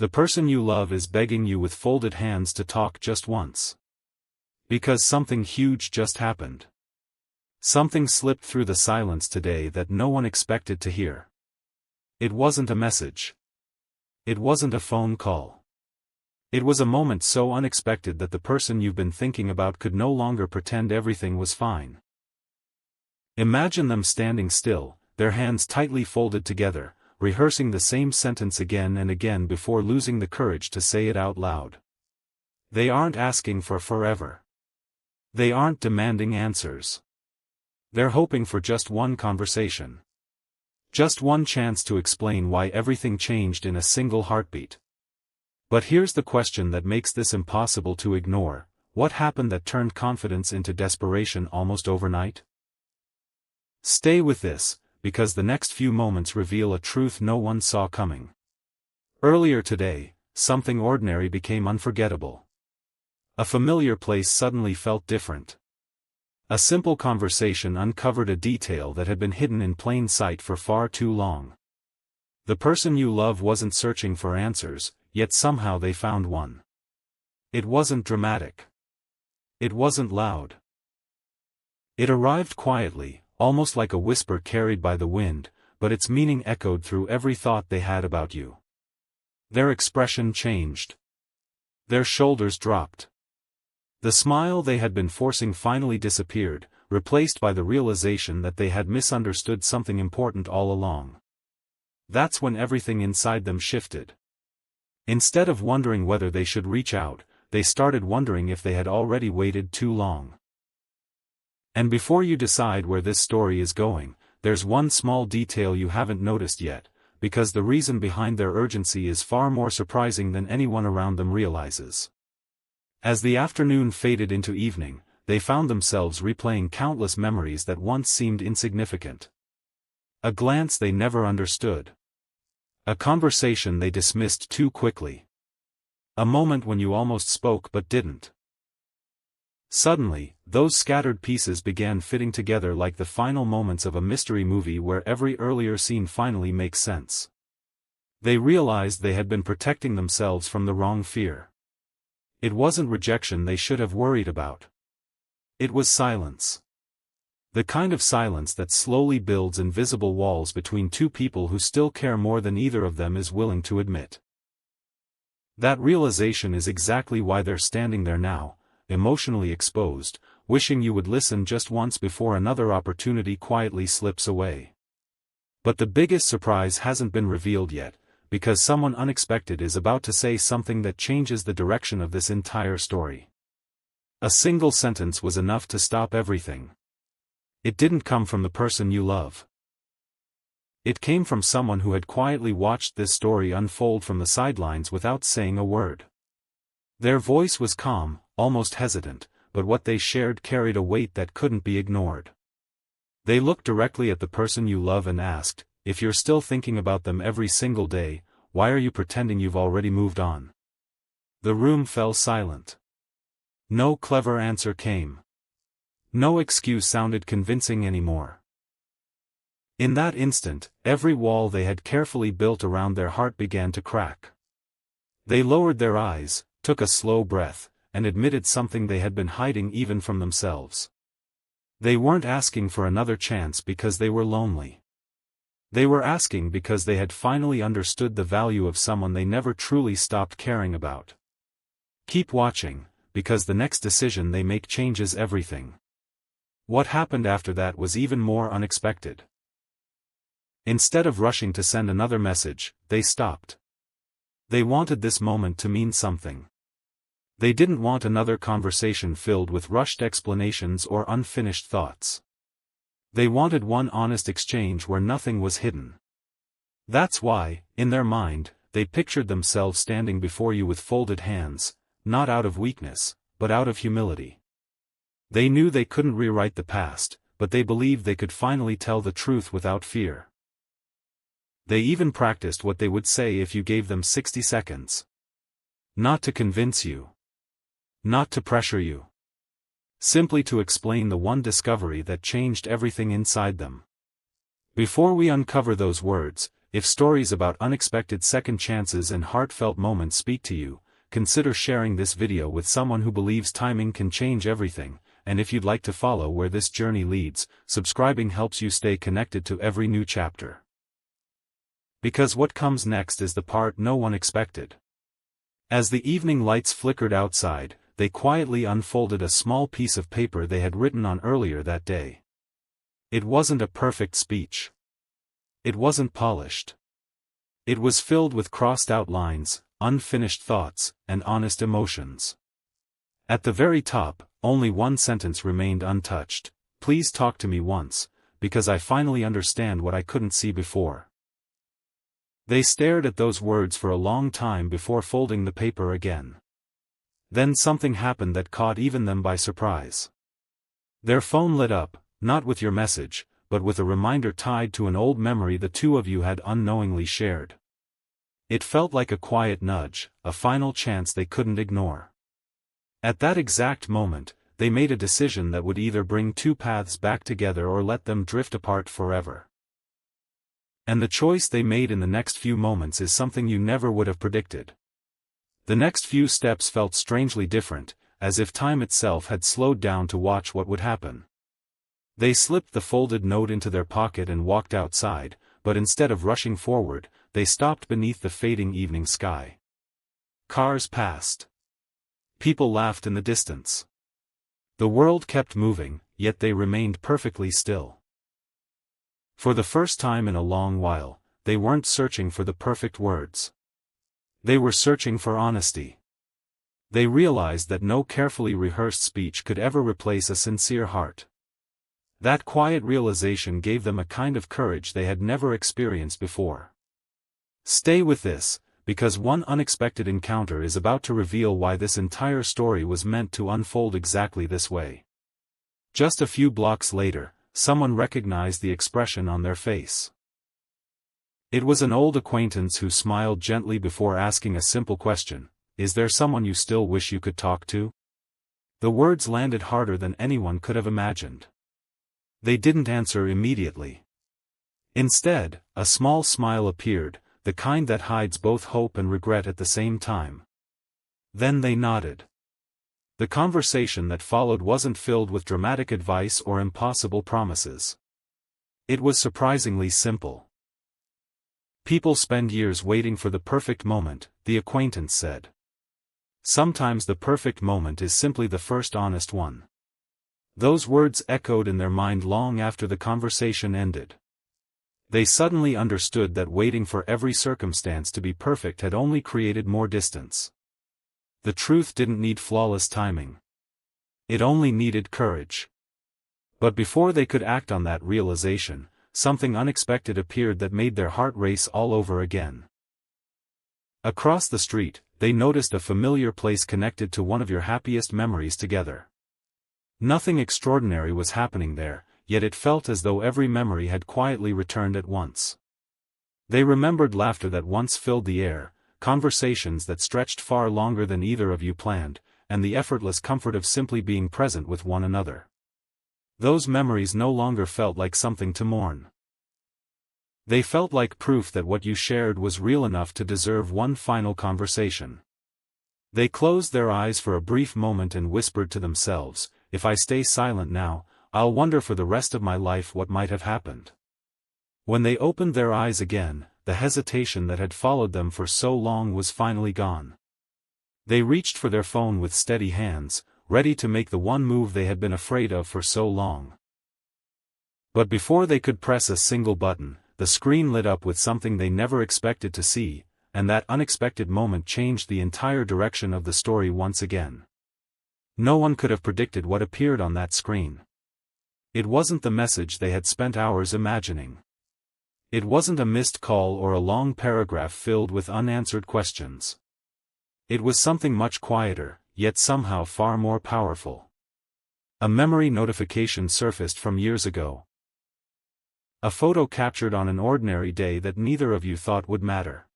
The person you love is begging you with folded hands to talk just once. Because something huge just happened. Something slipped through the silence today that no one expected to hear. It wasn't a message. It wasn't a phone call. It was a moment so unexpected that the person you've been thinking about could no longer pretend everything was fine. Imagine them standing still, their hands tightly folded together, rehearsing the same sentence again and again before losing the courage to say it out loud. They aren't asking for forever. They aren't demanding answers. They're hoping for just one conversation. Just one chance to explain why everything changed in a single heartbeat. But here's the question that makes this impossible to ignore: what happened that turned confidence into desperation almost overnight? Stay with this, because the next few moments reveal a truth no one saw coming. Earlier today, something ordinary became unforgettable. A familiar place suddenly felt different. A simple conversation uncovered a detail that had been hidden in plain sight for far too long. The person you love wasn't searching for answers, yet somehow they found one. It wasn't dramatic. It wasn't loud. It arrived quietly, almost like a whisper carried by the wind, but its meaning echoed through every thought they had about you. Their expression changed. Their shoulders dropped. The smile they had been forcing finally disappeared, replaced by the realization that they had misunderstood something important all along. That's when everything inside them shifted. Instead of wondering whether they should reach out, they started wondering if they had already waited too long. And before you decide where this story is going, there's one small detail you haven't noticed yet, because the reason behind their urgency is far more surprising than anyone around them realizes. As the afternoon faded into evening, they found themselves replaying countless memories that once seemed insignificant. A glance they never understood. A conversation they dismissed too quickly. A moment when you almost spoke but didn't. Suddenly, those scattered pieces began fitting together like the final moments of a mystery movie where every earlier scene finally makes sense. They realized they had been protecting themselves from the wrong fear. It wasn't rejection they should have worried about. It was silence. The kind of silence that slowly builds invisible walls between two people who still care more than either of them is willing to admit. That realization is exactly why they're standing there now, emotionally exposed, wishing you would listen just once before another opportunity quietly slips away. But the biggest surprise hasn't been revealed yet, because someone unexpected is about to say something that changes the direction of this entire story. A single sentence was enough to stop everything. It didn't come from the person you love. It came from someone who had quietly watched this story unfold from the sidelines without saying a word. Their voice was calm, almost hesitant, but what they shared carried a weight that couldn't be ignored. They looked directly at the person you love and asked, "If you're still thinking about them every single day, why are you pretending you've already moved on?" The room fell silent. No clever answer came. No excuse sounded convincing anymore. In that instant, every wall they had carefully built around their heart began to crack. They lowered their eyes, took a slow breath, and admitted something they had been hiding even from themselves. They weren't asking for another chance because they were lonely. They were asking because they had finally understood the value of someone they never truly stopped caring about. Keep watching, because the next decision they make changes everything. What happened after that was even more unexpected. Instead of rushing to send another message, they stopped. They wanted this moment to mean something. They didn't want another conversation filled with rushed explanations or unfinished thoughts. They wanted one honest exchange where nothing was hidden. That's why, in their mind, they pictured themselves standing before you with folded hands, not out of weakness, but out of humility. They knew they couldn't rewrite the past, but they believed they could finally tell the truth without fear. They even practiced what they would say if you gave them 60 seconds. Not to convince you. Not to pressure you. Simply to explain the one discovery that changed everything inside them. Before we uncover those words, If stories about unexpected second chances and heartfelt moments speak to you, consider sharing this video with someone who believes timing can change everything, and if you'd like to follow where this journey leads, subscribing helps you stay connected to every new chapter. Because what comes next is the part no one expected. As the evening lights flickered outside, they quietly unfolded a small piece of paper they had written on earlier that day. It wasn't a perfect speech. It wasn't polished. It was filled with crossed-out lines, unfinished thoughts, and honest emotions. At the very top, only one sentence remained untouched: "Please talk to me once, because I finally understand what I couldn't see before." They stared at those words for a long time before folding the paper again. Then something happened that caught even them by surprise. Their phone lit up, not with your message, but with a reminder tied to an old memory the two of you had unknowingly shared. It felt like a quiet nudge, a final chance they couldn't ignore. At that exact moment, they made a decision that would either bring two paths back together or let them drift apart forever. And the choice they made in the next few moments is something you never would have predicted. The next few steps felt strangely different, as if time itself had slowed down to watch what would happen. They slipped the folded note into their pocket and walked outside, but instead of rushing forward, they stopped beneath the fading evening sky. Cars passed. People laughed in the distance. The world kept moving, yet they remained perfectly still. For the first time in a long while, they weren't searching for the perfect words. They were searching for honesty. They realized that no carefully rehearsed speech could ever replace a sincere heart. That quiet realization gave them a kind of courage they had never experienced before. Stay with this, because one unexpected encounter is about to reveal why this entire story was meant to unfold exactly this way. Just a few blocks later, someone recognized the expression on their face. It was an old acquaintance who smiled gently before asking a simple question: "Is there someone you still wish you could talk to?" The words landed harder than anyone could have imagined. They didn't answer immediately. Instead, a small smile appeared, the kind that hides both hope and regret at the same time. Then they nodded. The conversation that followed wasn't filled with dramatic advice or impossible promises. It was surprisingly simple. "People spend years waiting for the perfect moment," the acquaintance said. "Sometimes the perfect moment is simply the first honest one." Those words echoed in their mind long after the conversation ended. They suddenly understood that waiting for every circumstance to be perfect had only created more distance. The truth didn't need flawless timing. It only needed courage. But before they could act on that realization, something unexpected appeared that made their heart race all over again. Across the street, they noticed a familiar place connected to one of your happiest memories together. Nothing extraordinary was happening there, yet it felt as though every memory had quietly returned at once. They remembered laughter that once filled the air, conversations that stretched far longer than either of you planned, and the effortless comfort of simply being present with one another. Those memories no longer felt like something to mourn. They felt like proof that what you shared was real enough to deserve one final conversation. They closed their eyes for a brief moment and whispered to themselves, "If I stay silent now, I'll wonder for the rest of my life what might have happened." When they opened their eyes again, the hesitation that had followed them for so long was finally gone. They reached for their phone with steady hands, ready to make the one move they had been afraid of for so long. But before they could press a single button, the screen lit up with something they never expected to see, and that unexpected moment changed the entire direction of the story once again. No one could have predicted what appeared on that screen. It wasn't the message they had spent hours imagining. It wasn't a missed call or a long paragraph filled with unanswered questions. It was something much quieter, yet somehow far more powerful. A memory notification surfaced from years ago. A photo captured on an ordinary day that neither of you thought would matter.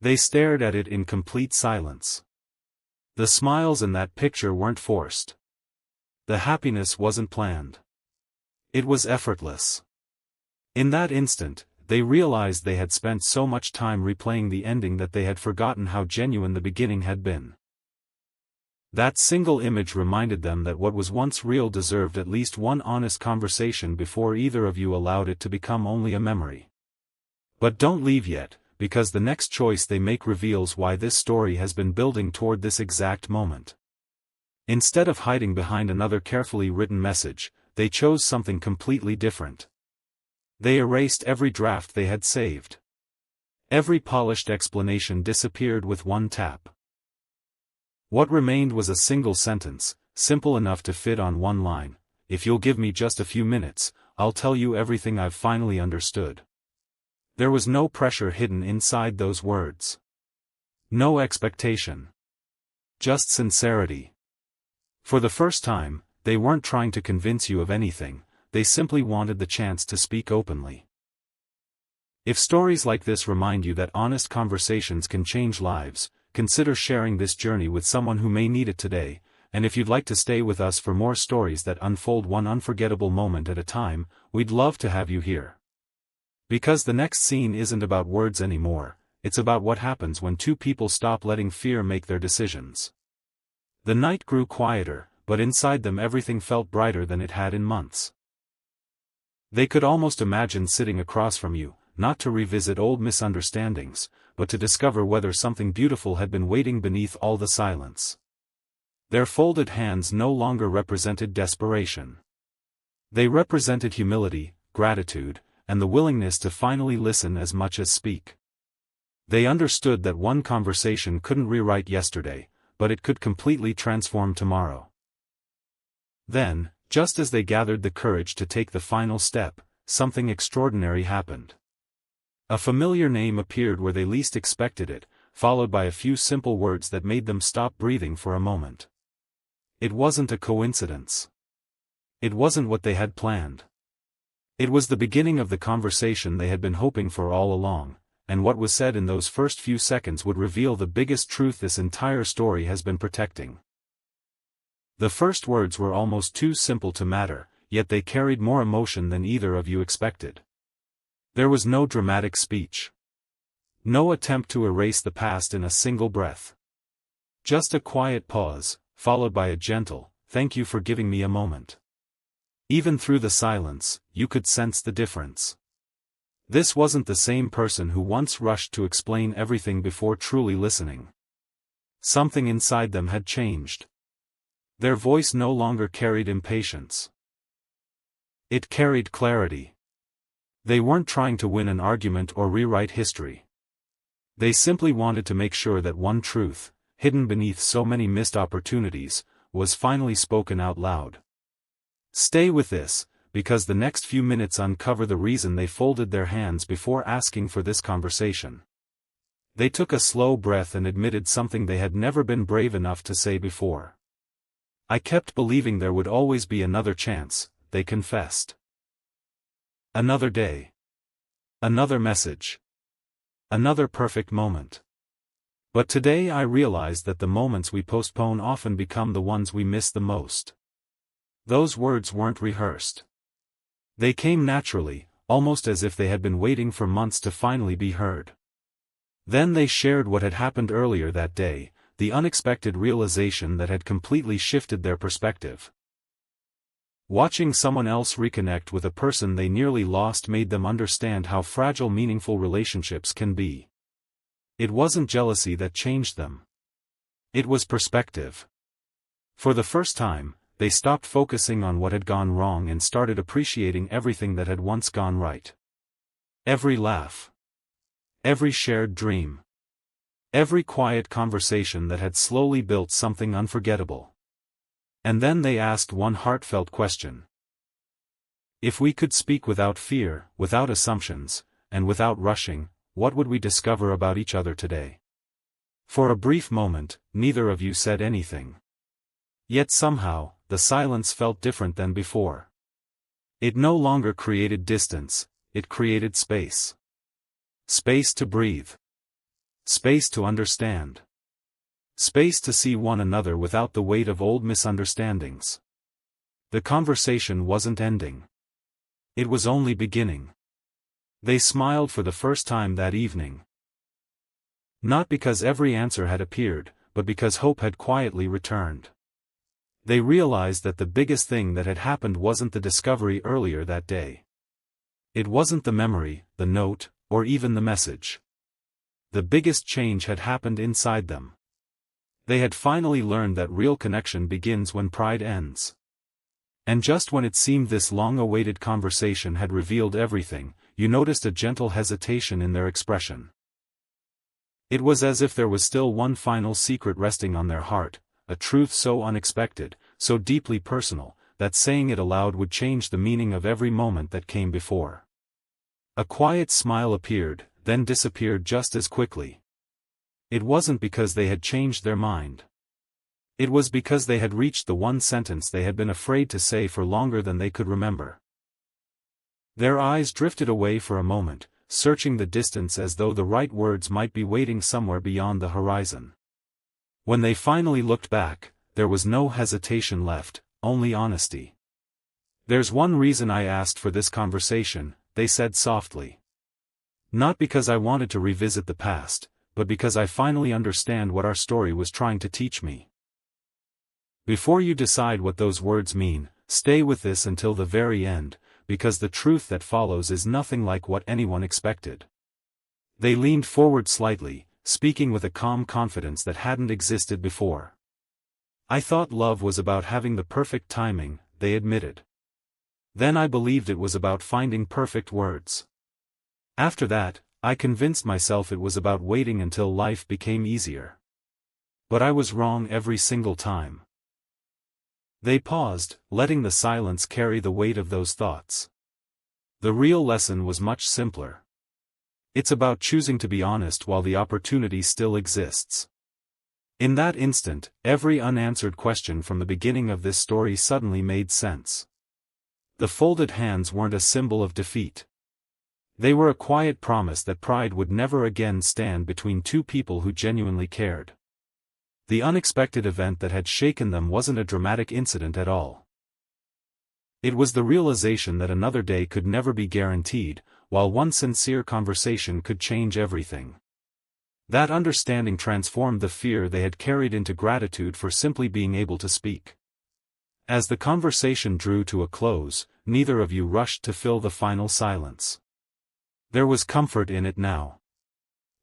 They stared at it in complete silence. The smiles in that picture weren't forced. The happiness wasn't planned. It was effortless. In that instant, they realized they had spent so much time replaying the ending that they had forgotten how genuine the beginning had been. That single image reminded them that what was once real deserved at least one honest conversation before either of you allowed it to become only a memory. But don't leave yet, because the next choice they make reveals why this story has been building toward this exact moment. Instead of hiding behind another carefully written message, they chose something completely different. They erased every draft they had saved. Every polished explanation disappeared with one tap. What remained was a single sentence, simple enough to fit on one line: "If you'll give me just a few minutes, I'll tell you everything I've finally understood." There was no pressure hidden inside those words. No expectation. Just sincerity. For the first time, they weren't trying to convince you of anything, they simply wanted the chance to speak openly. If stories like this remind you that honest conversations can change lives, consider sharing this journey with someone who may need it today, and if you'd like to stay with us for more stories that unfold one unforgettable moment at a time, we'd love to have you here. Because the next scene isn't about words anymore, it's about what happens when two people stop letting fear make their decisions. The night grew quieter, but inside them everything felt brighter than it had in months. They could almost imagine sitting across from you, not to revisit old misunderstandings, but to discover whether something beautiful had been waiting beneath all the silence. Their folded hands no longer represented desperation. They represented humility, gratitude, and the willingness to finally listen as much as speak. They understood that one conversation couldn't rewrite yesterday, but it could completely transform tomorrow. Then, just as they gathered the courage to take the final step, something extraordinary happened. A familiar name appeared where they least expected it, followed by a few simple words that made them stop breathing for a moment. It wasn't a coincidence. It wasn't what they had planned. It was the beginning of the conversation they had been hoping for all along, and what was said in those first few seconds would reveal the biggest truth this entire story has been protecting. The first words were almost too simple to matter, yet they carried more emotion than either of you expected. There was no dramatic speech. No attempt to erase the past in a single breath. Just a quiet pause, followed by a gentle, "Thank you for giving me a moment." Even through the silence, you could sense the difference. This wasn't the same person who once rushed to explain everything before truly listening. Something inside them had changed. Their voice no longer carried impatience. It carried clarity. They weren't trying to win an argument or rewrite history. They simply wanted to make sure that one truth, hidden beneath so many missed opportunities, was finally spoken out loud. Stay with this, because the next few minutes uncover the reason they folded their hands before asking for this conversation. They took a slow breath and admitted something they had never been brave enough to say before. "I kept believing there would always be another chance," they confessed. Another day. Another message. Another perfect moment. But today I realized that the moments we postpone often become the ones we miss the most. Those words weren't rehearsed. They came naturally, almost as if they had been waiting for months to finally be heard. Then they shared what had happened earlier that day, the unexpected realization that had completely shifted their perspective. Watching someone else reconnect with a person they nearly lost made them understand how fragile meaningful relationships can be. It wasn't jealousy that changed them. It was perspective. For the first time, they stopped focusing on what had gone wrong and started appreciating everything that had once gone right. Every laugh. Every shared dream. Every quiet conversation that had slowly built something unforgettable. And then they asked one heartfelt question. If we could speak without fear, without assumptions, and without rushing, what would we discover about each other today? For a brief moment, neither of you said anything. Yet somehow, the silence felt different than before. It no longer created distance, it created space. Space to breathe. Space to understand. Space to see one another without the weight of old misunderstandings. The conversation wasn't ending. It was only beginning. They smiled for the first time that evening. Not because every answer had appeared, but because hope had quietly returned. They realized that the biggest thing that had happened wasn't the discovery earlier that day. It wasn't the memory, the note, or even the message. The biggest change had happened inside them. They had finally learned that real connection begins when pride ends. And just when it seemed this long-awaited conversation had revealed everything, you noticed a gentle hesitation in their expression. It was as if there was still one final secret resting on their heart, a truth so unexpected, so deeply personal, that saying it aloud would change the meaning of every moment that came before. A quiet smile appeared, then disappeared just as quickly. It wasn't because they had changed their mind. It was because they had reached the one sentence they had been afraid to say for longer than they could remember. Their eyes drifted away for a moment, searching the distance as though the right words might be waiting somewhere beyond the horizon. When they finally looked back, there was no hesitation left, only honesty. "There's one reason I asked for this conversation," they said softly. "Not because I wanted to revisit the past, but because I finally understand what our story was trying to teach me." Before you decide what those words mean, stay with this until the very end, because the truth that follows is nothing like what anyone expected. They leaned forward slightly, speaking with a calm confidence that hadn't existed before. "I thought love was about having the perfect timing," they admitted. "Then I believed it was about finding perfect words. After that, I convinced myself it was about waiting until life became easier. But I was wrong every single time." They paused, letting the silence carry the weight of those thoughts. The real lesson was much simpler. It's about choosing to be honest while the opportunity still exists. In that instant, every unanswered question from the beginning of this story suddenly made sense. The folded hands weren't a symbol of defeat. They were a quiet promise that pride would never again stand between two people who genuinely cared. The unexpected event that had shaken them wasn't a dramatic incident at all. It was the realization that another day could never be guaranteed, while one sincere conversation could change everything. That understanding transformed the fear they had carried into gratitude for simply being able to speak. As the conversation drew to a close, neither of you rushed to fill the final silence. There was comfort in it now.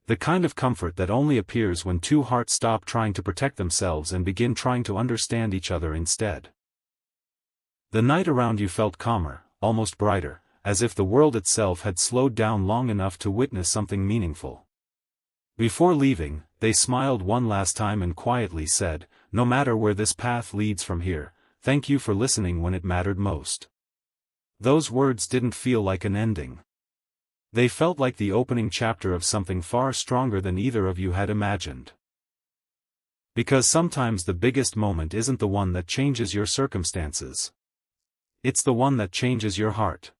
The kind of comfort that only appears when two hearts stop trying to protect themselves and begin trying to understand each other instead. The night around you felt calmer, almost brighter, as if the world itself had slowed down long enough to witness something meaningful. Before leaving, they smiled one last time and quietly said, "No matter where this path leads from here, thank you for listening when it mattered most." Those words didn't feel like an ending. They felt like the opening chapter of something far stronger than either of you had imagined. Because sometimes the biggest moment isn't the one that changes your circumstances. It's the one that changes your heart.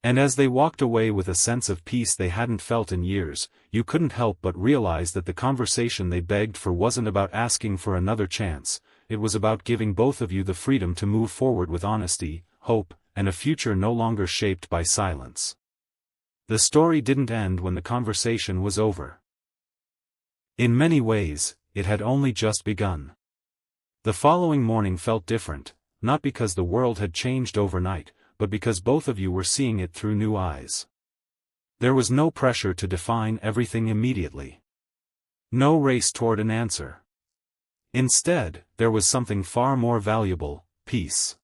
And as they walked away with a sense of peace they hadn't felt in years, you couldn't help but realize that the conversation they begged for wasn't about asking for another chance, it was about giving both of you the freedom to move forward with honesty, hope, and a future no longer shaped by silence. The story didn't end when the conversation was over. In many ways, it had only just begun. The following morning felt different, not because the world had changed overnight, but because both of you were seeing it through new eyes. There was no pressure to define everything immediately. No race toward an answer. Instead, there was something far more valuable: peace.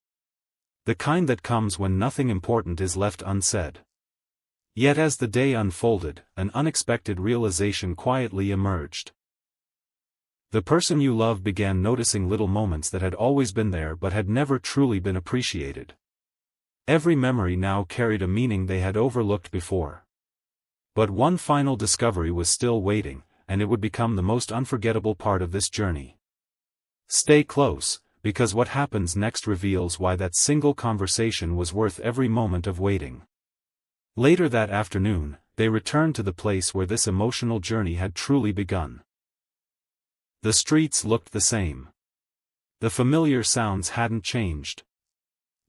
The kind that comes when nothing important is left unsaid. Yet as the day unfolded, an unexpected realization quietly emerged. The person you love began noticing little moments that had always been there but had never truly been appreciated. Every memory now carried a meaning they had overlooked before. But one final discovery was still waiting, and it would become the most unforgettable part of this journey. Stay close, because what happens next reveals why that single conversation was worth every moment of waiting. Later that afternoon, they returned to the place where this emotional journey had truly begun. The streets looked the same. The familiar sounds hadn't changed.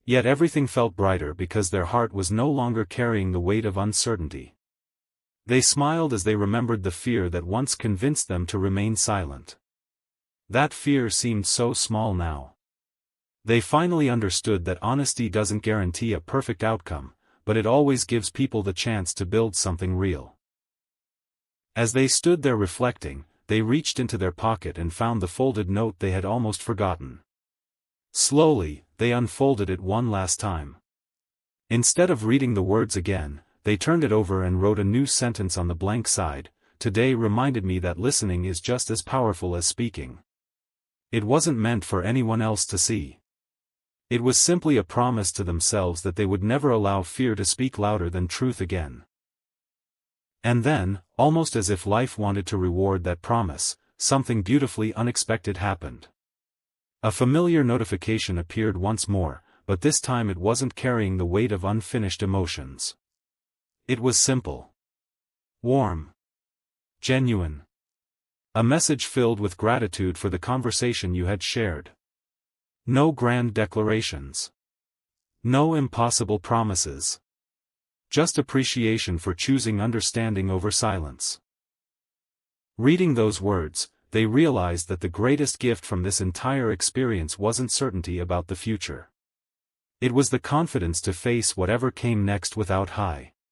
Yet everything felt brighter because their heart was no longer carrying the weight of uncertainty. They smiled as they remembered the fear that once convinced them to remain silent. That fear seemed so small now. They finally understood that honesty doesn't guarantee a perfect outcome, but it always gives people the chance to build something real. As they stood there reflecting, they reached into their pocket and found the folded note they had almost forgotten. Slowly, they unfolded it one last time. Instead of reading the words again, they turned it over and wrote a new sentence on the blank side. Today reminded me that listening is just as powerful as speaking. It wasn't meant for anyone else to see. It was simply a promise to themselves that they would never allow fear to speak louder than truth again. And then, almost as if life wanted to reward that promise, something beautifully unexpected happened. A familiar notification appeared once more, but this time it wasn't carrying the weight of unfinished emotions. It was simple. Warm. Genuine. A message filled with gratitude for the conversation you had shared. No grand declarations. No impossible promises. Just appreciation for choosing understanding over silence. Reading those words, they realized that the greatest gift from this entire experience wasn't certainty about the future. It was the confidence to face whatever came next without high.